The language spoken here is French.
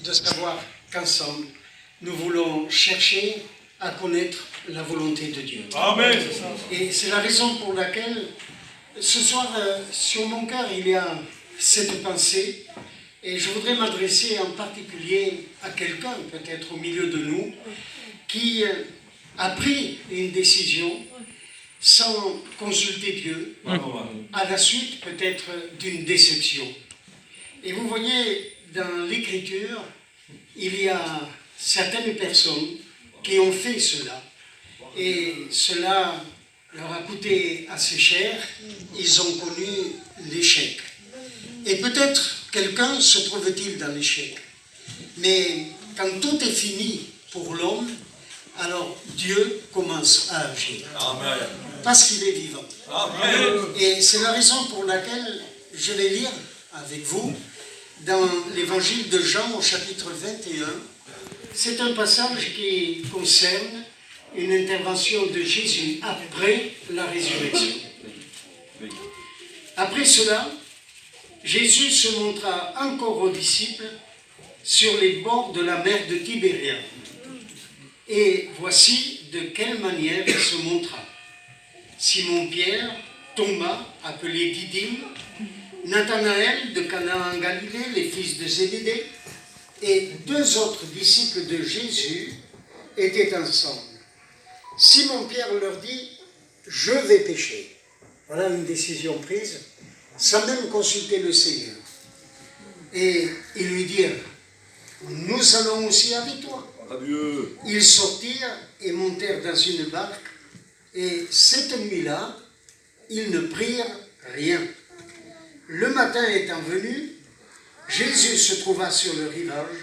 de savoir qu'ensemble, nous voulons chercher à connaître la volonté de Dieu. Amen. Et c'est la raison pour laquelle, ce soir, sur mon cœur, il y a cette pensée. Et je voudrais m'adresser en particulier à quelqu'un, peut-être au milieu de nous, qui a pris une décision sans consulter Dieu, à la suite peut-être d'une déception. Et vous voyez, dans l'Écriture, il y a certaines personnes qui ont fait cela. Et cela leur a coûté assez cher. Ils ont connu l'échec. Et peut-être quelqu'un se trouve-t-il dans l'échec. Mais quand tout est fini pour l'homme, alors Dieu commence à agir. Amen. Parce qu'il est vivant. Amen. Et c'est la raison pour laquelle je vais lire avec vous dans l'évangile de Jean au chapitre 21. C'est un passage qui concerne une intervention de Jésus après la résurrection. Après cela, Jésus se montra encore aux disciples sur les bords de la mer de Tibéria. Et voici de quelle manière il se montra. Simon-Pierre, Thomas, appelé Didyme, Nathanaël de Cana en Galilée, les fils de Zébédée, et deux autres disciples de Jésus étaient ensemble. Simon-Pierre leur dit « Je vais pêcher ». Voilà une décision prise, sans même consulter le Seigneur. Et ils lui dirent « Nous allons aussi avec toi ». Adieu. Ils sortirent et montèrent dans une barque, et cette nuit-là, ils ne prirent rien. Le matin étant venu, Jésus se trouva sur le rivage,